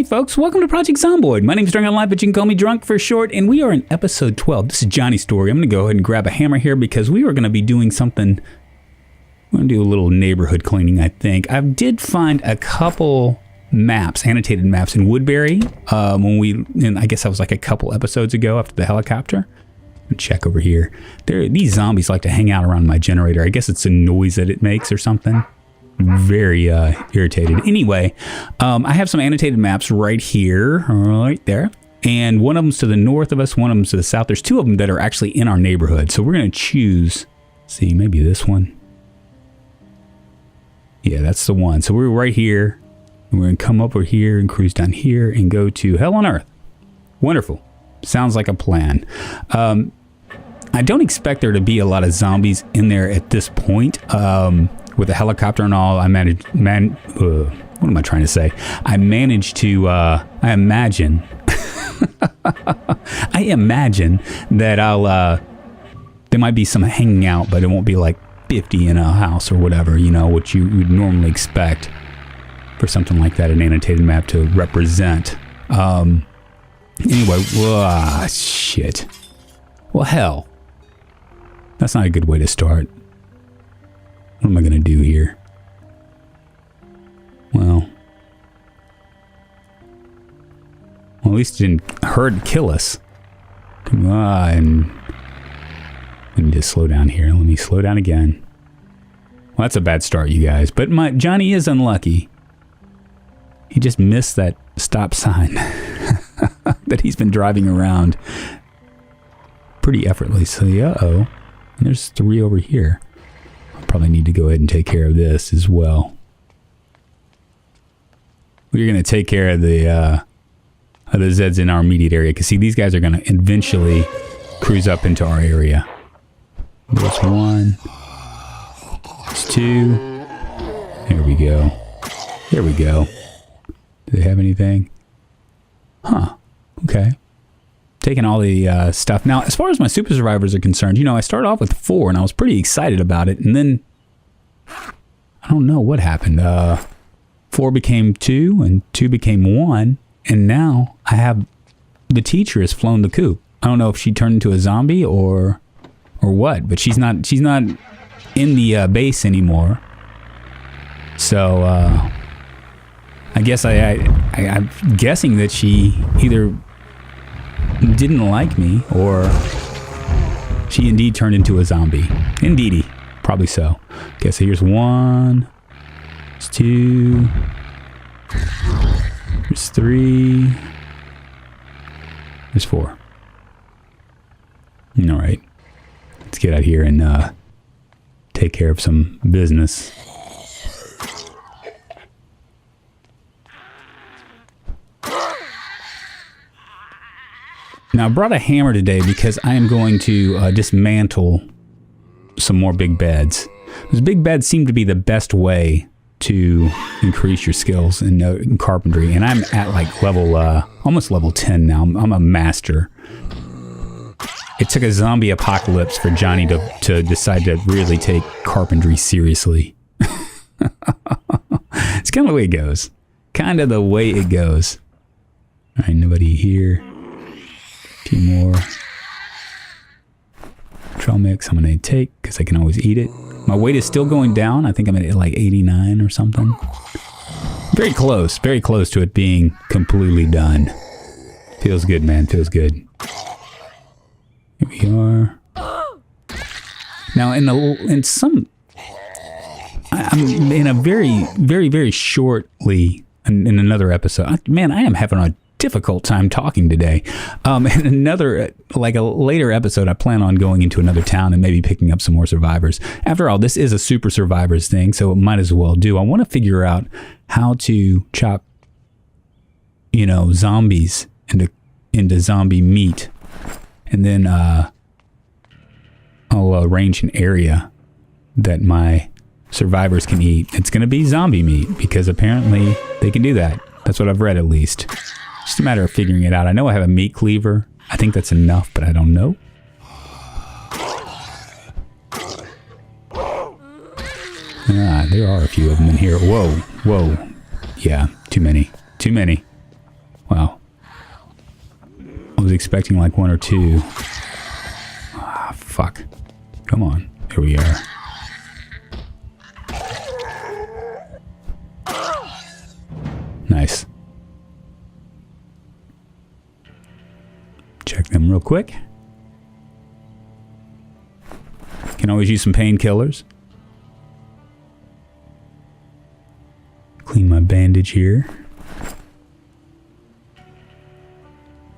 Hey folks, welcome to Project Zomboid. My name is Drunkonlife, but you can call me Drunk for short, and we are in episode 12. This is Johnny's story. I'm going to go ahead and grab a hammer here because we are going to be doing something. I'm going to do a little neighborhood cleaning, I think. I did find a couple maps, annotated maps in Woodbury, and I guess that was like a couple episodes ago after the helicopter. Check over here. These zombies like to hang out around my generator. I guess it's the noise that it makes or something. Very irritated. Anyway, I have some annotated maps right here, right there. And one of them's to the north of us, one of them's to the south. There's two of them that are actually in our neighborhood. So we're going to choose, see, maybe this one. Yeah, that's the one. So we're right here. And we're going to come over here and cruise down here and go to Hell on Earth. Wonderful. Sounds like a plan. I don't expect there to be a lot of zombies in there at this point. With the helicopter and all, what am I trying to say? I imagine that there might be some hanging out, but it won't be like 50 in a house or whatever, you know, what you would normally expect for something like that, an annotated map to represent. Anyway, shit. Well, hell. That's not a good way to start. What am I going to do here? Well, at least it didn't kill us. Come on. Let me just slow down here. Let me slow down again. Well, that's a bad start, you guys. But Johnny is unlucky. He just missed that stop sign that he's been driving around pretty effortlessly. Uh-oh. And there's 3 over here. Probably need to go ahead and take care of this as well. We're going to take care of the Zeds in our immediate area. Because see, these guys are going to eventually cruise up into our area. There's 1. There's 2. There we go. There we go. Do they have anything? Huh. Okay. Taking all the stuff. Now, as far as my super survivors are concerned, you know, I started off with 4 and I was pretty excited about it. And then, I don't know what happened. 4 became 2 and 2 became 1. And now I have, the teacher has flown the coop. I don't know if she turned into a zombie or what, but she's not in the base anymore. So, I guess I'm guessing that she either didn't like me, or she indeed turned into a zombie. Indeedy. Probably so. Okay, so here's 1. There's 2. There's 3. There's 4. Alright. Let's get out here and take care of some business. Now, I brought a hammer today because I am going to dismantle some more big beds. Those big beds seem to be the best way to increase your skills in carpentry. And I'm at like level, almost level 10 now. I'm a master. It took a zombie apocalypse for Johnny to decide to really take carpentry seriously. It's kind of the way it goes. Kind of the way it goes. All right, nobody here. Few more trail mix I'm going to take because I can always eat it. My weight is still going down. I think I'm at like 89 or something. Very close to it being completely done. Feels good, man. Feels good. Here we are. Now I'm in a very shortly in another episode. Man, I am having a difficult time talking today. In another, like a later episode, I plan on going into another town and maybe picking up some more survivors. After all, this is a super survivors thing, so it might as well do. I want to figure out how to chop, you know, zombies into zombie meat, and then I'll arrange an area that my survivors can eat. It's going to be zombie meat because apparently they can do that. That's what I've read, at least. Just a matter of figuring it out. I know I have a meat cleaver. I think that's enough, but I don't know. There are a few of them in here. Whoa. Yeah, too many. Wow. I was expecting like 1 or 2. Ah, fuck. Come on. Here we are. Nice. Check them real quick. Can always use some painkillers. Clean my bandage here.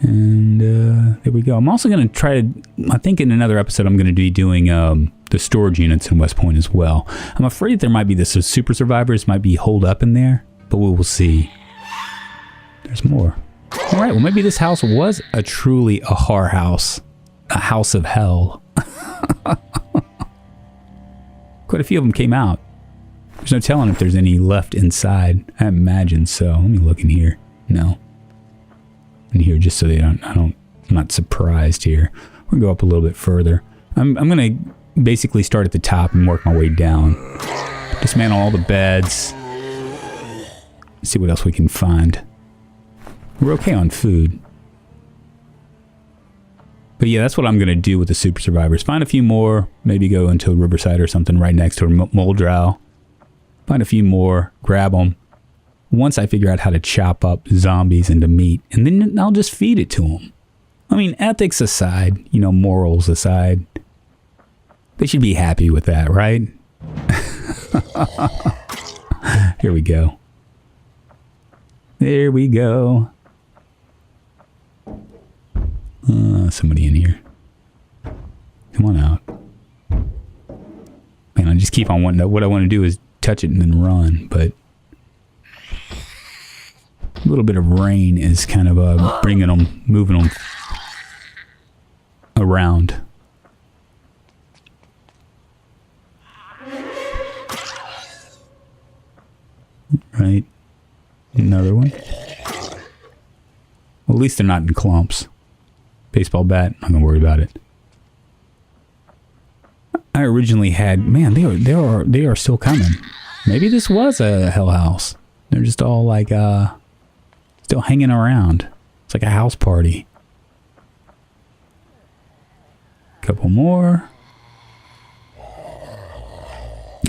And there we go. I'm also going to try to, I think in another episode I'm going to be doing the storage units in West Point as well. I'm afraid there might be the super survivors might be holed up in there, but we will see. There's more. All right, well maybe this house was truly a horror house. A house of hell. Quite a few of them came out. There's no telling if there's any left inside. I imagine so. Let me look in here. No. In here, just so I'm not surprised here. We'll go up a little bit further. I'm gonna basically start at the top and work my way down. Dismantle all the beds. See what else we can find. We're okay on food. But yeah, that's what I'm going to do with the super survivors. Find a few more, maybe go into Riverside or something right next to Muldrow. Find a few more, grab them. Once I figure out how to chop up zombies into meat, and then I'll just feed it to them. I mean, ethics aside, you know, morals aside, they should be happy with that, right? Here we go. There we go. Somebody in here. Come on out. Man, I just keep on wanting to, what I want to do is touch it and then run, but a little bit of rain is kind of bringing them, moving them around. Right. Another one. Well, at least they're not in clumps. Baseball bat, I'm not gonna worry about it. I originally had, man, they are still coming. Maybe this was a hell house. They're just all like still hanging around. It's like a house party. Couple more.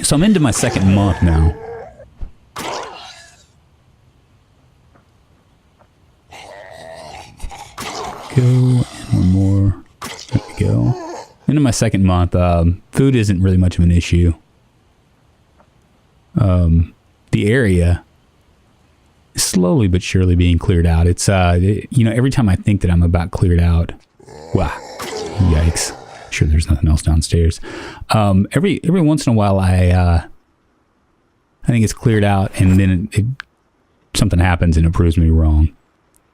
So I'm into my second month now. Go, and one more. There we go. Into my second month. Food isn't really much of an issue. The area is slowly but surely being cleared out. It's you know, every time I think that I'm about cleared out, wow, yikes! Sure, there's nothing else downstairs. Every once in a while, I think it's cleared out, and then something happens and it proves me wrong.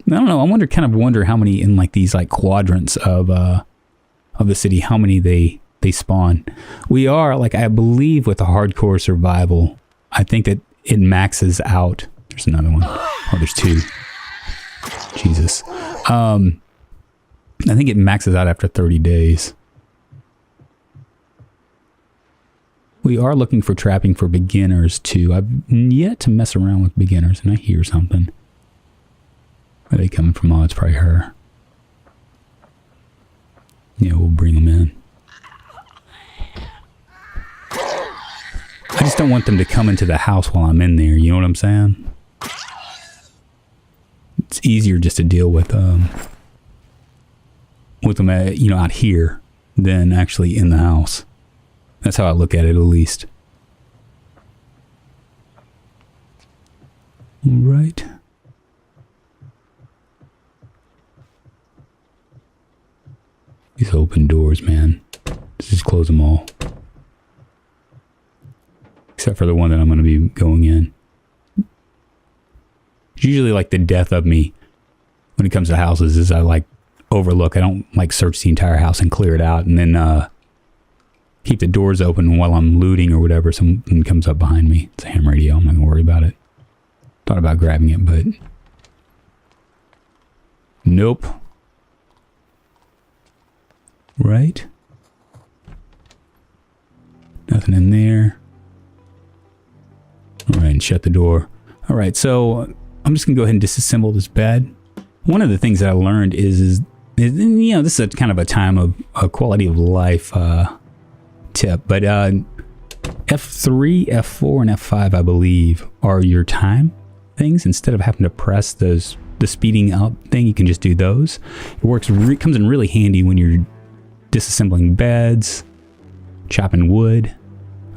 I don't know. I kind of wonder how many in like these like quadrants of the city, how many they spawn. We are like, I believe with the hardcore survival, I think that it maxes out. There's another one. Oh, there's two. Jesus. I think it maxes out after 30 days. We are looking for trapping for beginners too. I've yet to mess around with beginners, and I hear something. Where are they coming from? Oh, it's probably her. Yeah, we'll bring them in. I just don't want them to come into the house while I'm in there. You know what I'm saying? It's easier just to deal with them, you know, out here than actually in the house. That's how I look at it, at least. All right. These open doors, man. Let's just close them all. Except for the one that I'm going to be going in. It's usually like the death of me when it comes to houses is I like overlook. I don't like search the entire house and clear it out and then keep the doors open while I'm looting or whatever. Something comes up behind me. It's a ham radio. I'm not going to worry about it. Thought about grabbing it, but nope. Right? Nothing in there. All right, and shut the door. All right, so I'm just going to go ahead and disassemble this bed. one of the things that I learned is you know, this is kind of a time of a quality of life tip, but F3, F4, and F5, I believe, are your time things. Instead of having to press the speeding up thing, you can just do those. It works. Comes in really handy when you're disassembling beds, chopping wood,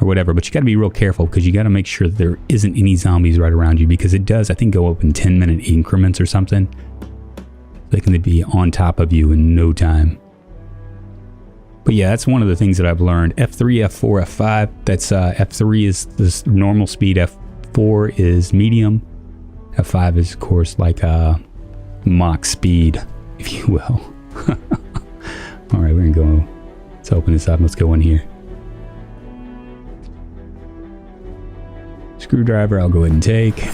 or whatever. But you got to be real careful because you got to make sure that there isn't any zombies right around you, because it does, I think, go up in 10-minute increments or something. They can be on top of you in no time. But yeah, that's one of the things that I've learned. F3, F4, F5. That's F3 is the normal speed. F4 is medium. F5 is, of course, like Mach speed, if you will. All right, we're gonna go. Let's open this up. Let's go in here. Screwdriver, I'll go ahead and take.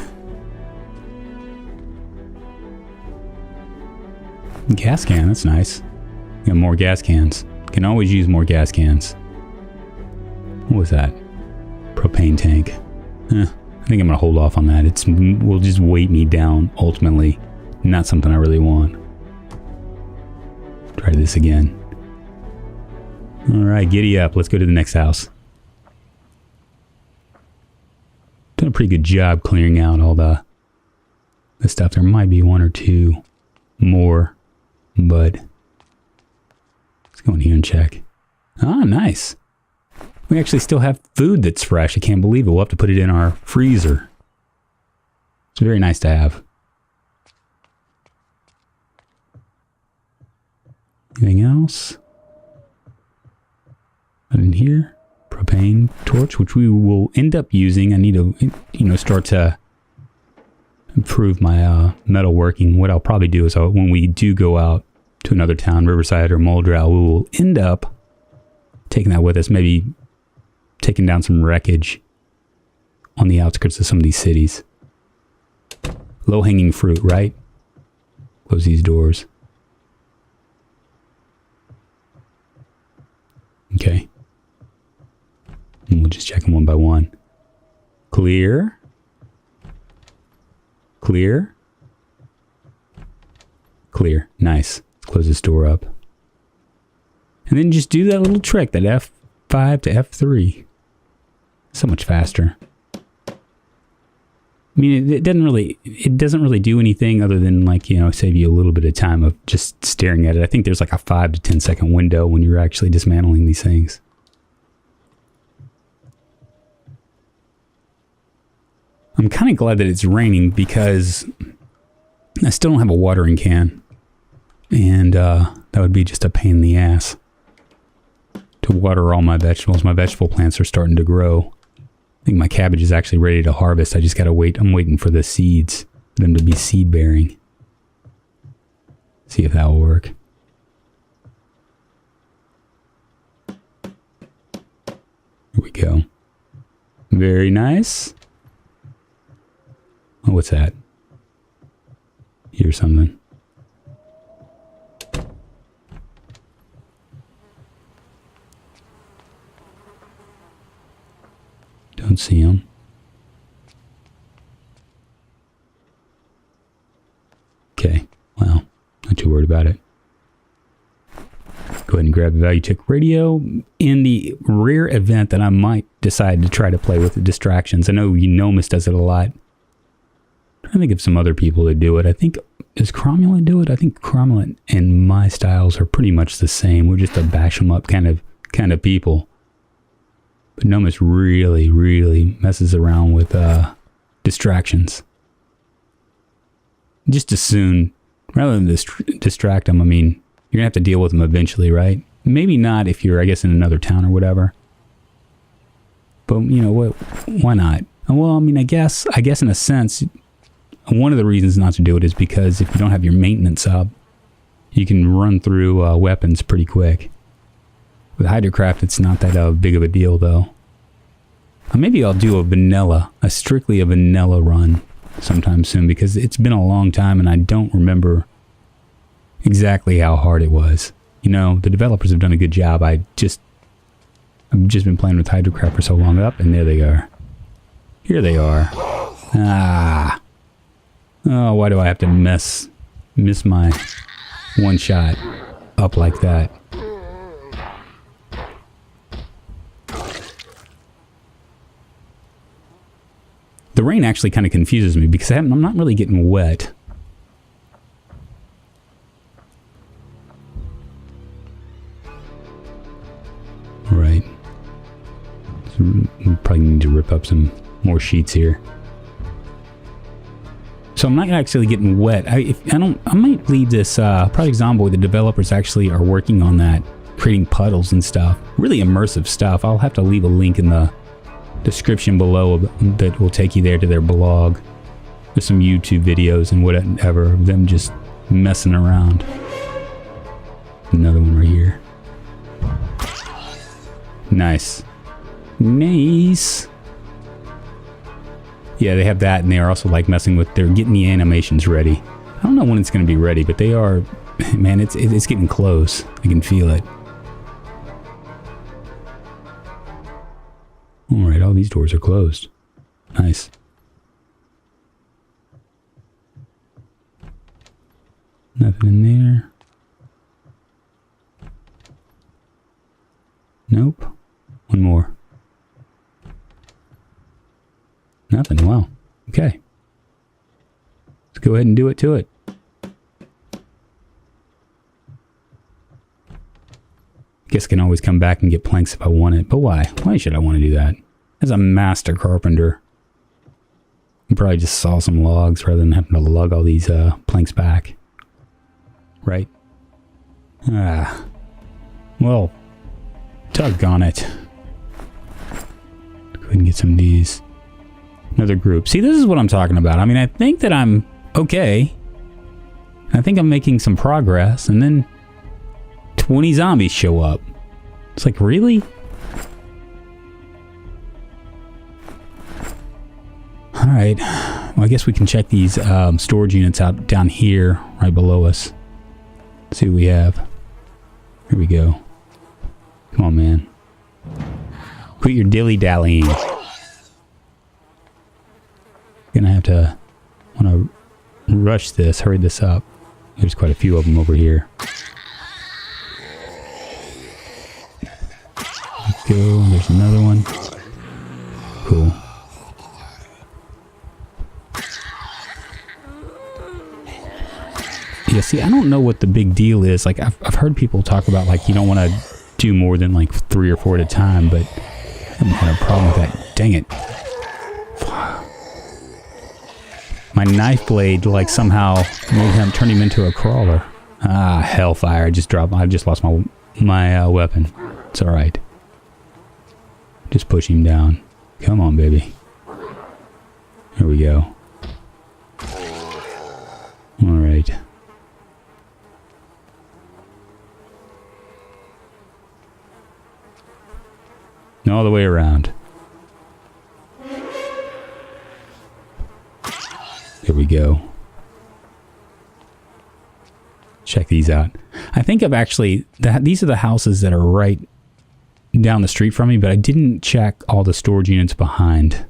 Gas can, that's nice. Got more gas cans. Can always use more gas cans. What was that? Propane tank. I think I'm gonna hold off on that. Will just weight me down ultimately. Not something I really want. Try this again. All right, giddy up. Let's go to the next house. Done a pretty good job clearing out all the stuff. There might be one or two more, but let's go in here and check. Ah, nice. We actually still have food that's fresh. I can't believe it. We'll have to put it in our freezer. It's very nice to have. Anything else? Not in here. Propane torch, which we will end up using. I need to, you know, start to improve my metal working. What I'll probably do is when we do go out to another town, Riverside or Muldrow, we will end up taking that with us. Maybe taking down some wreckage on the outskirts of some of these cities. Low-hanging fruit, right? Close these doors. Okay. And we'll just check them one by one. Clear. Clear. Clear. Nice. Let's close this door up. And then just do that little trick, that F5 to F3. So much faster. I mean, it doesn't really do anything other than, like, you know, save you a little bit of time of just staring at it. I think there's like a 5 to 10 second window when you're actually dismantling these things. I'm kind of glad that it's raining because I still don't have a watering can. And that would be just a pain in the ass to water all my vegetables. My vegetable plants are starting to grow. I think my cabbage is actually ready to harvest. I just got to wait. I'm waiting for the seeds, for them to be seed bearing. See if that will work. Here we go. Very nice. Oh, what's that? Here's something. Don't see him. Okay, well, not too worried about it. Go ahead and grab the Value Tick radio. In the rare event that I might decide to try to play with the distractions, I know Eunomus does it a lot. I'm trying to think of some other people that do it. I think, does Cromulent do it? I think Cromulent and my styles are pretty much the same. We're just a bash 'em up kind of people. But Nomus really, really messes around with distractions. Just as soon, rather than distract them, I mean, you're going to have to deal with them eventually, right? Maybe not if you're, I guess, in another town or whatever. But, you know, why not? Well, I mean, I guess in a sense, one of the reasons not to do it is because if you don't have your maintenance up, you can run through weapons pretty quick. With Hydrocraft, it's not that big of a deal, though. Maybe I'll do strictly a vanilla run sometime soon, because it's been a long time and I don't remember exactly how hard it was. You know, the developers have done a good job. I've just been playing with Hydrocraft for so long. Up, and there they are. Here they are. Ah. Oh, why do I have to mess miss my one shot up like that. The rain actually kind of confuses me because I'm not really getting wet. Right. So we probably need to rip up some more sheets here. So I'm not actually getting wet. I might leave this Project Zomboid. The developers actually are working on that, creating puddles and stuff. Really immersive stuff. I'll have to leave a link in the description below that will take you there to their blog. There's some YouTube videos and whatever of them just messing around. Another one right here. Nice. Nice. Yeah, they have that, and they are also like messing with, they're getting the animations ready. I don't know when it's going to be ready, but they are, man, it's getting close. I can feel it. All right, all these doors are closed. Nice. Nothing in there. Nope. One more. Nothing. Wow. Okay. Let's go ahead and do it to it. Guess I can always come back and get planks if I want it. But why? Why should I want to do that? As a master carpenter, I probably just saw some logs rather than having to lug all these planks back. Right? Ah. Well, doggone it. Go ahead and get some of these. Another group. See, this is what I'm talking about. I mean, I think that I'm okay. I think I'm making some progress, and then 20 zombies show up. It's like, really? Alright. Well, I guess we can check these storage units out down here, right below us. See what we have. Here we go. Come on, man. Quit your dilly-dallying. Gonna have to want to rush this, hurry this up. There's quite a few of them over here. Let's go. There's another one. Cool. Yeah, see, I don't know what the big deal is. Like, I've heard people talk about, like, you don't want to do more than, like, 3 or 4 at a time, but I haven't had a problem with that. Dang it. My knife blade, like, somehow made him turn him into a crawler. Ah, hellfire. I just lost my weapon. It's alright. Just push him down. Come on, baby. Here we go. Alright. All the way around. There we go. Check these out. I think I've actually... these are the houses that are right down the street from me, but I didn't check all the storage units behind.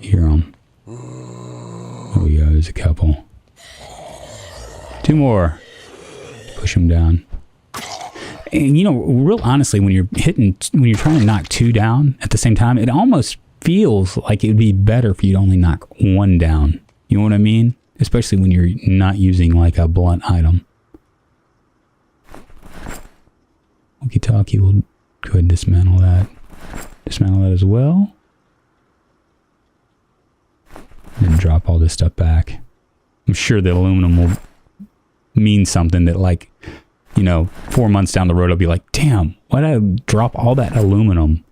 Hear them. There we go. There's a couple. 2 more. Push them down. And, you know, real honestly, when you're trying to knock 2 down at the same time, it almost feels like it would be better for you to only knock 1 down. You know what I mean? Especially when you're not using, like, a blunt item. Walkie-talkie, we'll go ahead and dismantle that. Dismantle that as well. And drop all this stuff back. I'm sure the aluminum will mean something that, like, you know, 4 months down the road, I'll be like, damn, why did I drop all that aluminum?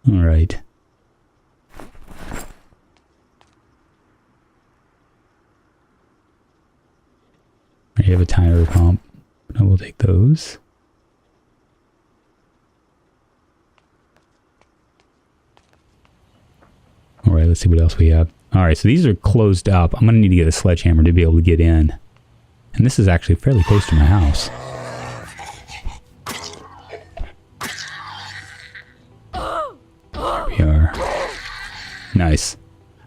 All right. I have a tire pump. I will take those. All right, let's see what else we have. All right, so these are closed up. I'm going to need to get a sledgehammer to be able to get in. And this is actually fairly close to my house. There we are. Nice.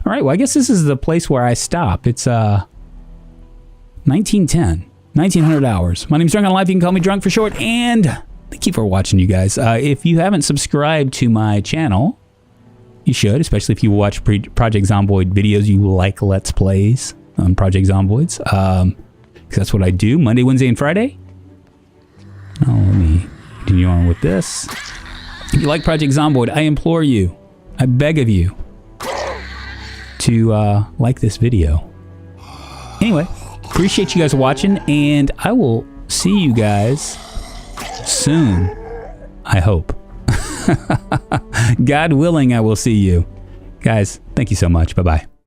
All right, well, I guess this is the place where I stop. It's 1910, 1900 hours. My name's Drunkonlife. You can call me Drunk for short. And thank you for watching, you guys. If you haven't subscribed to my channel, you should, especially if you watch Project Zomboid videos. You like Let's Plays on Project Zomboids. Because that's what I do Monday, Wednesday, and Friday. Oh, let me continue on with this. If you like Project Zomboid, I implore you, I beg of you, to like this video. Anyway, appreciate you guys watching, and I will see you guys soon. I hope. God willing, I will see you. Guys, thank you so much. Bye-bye.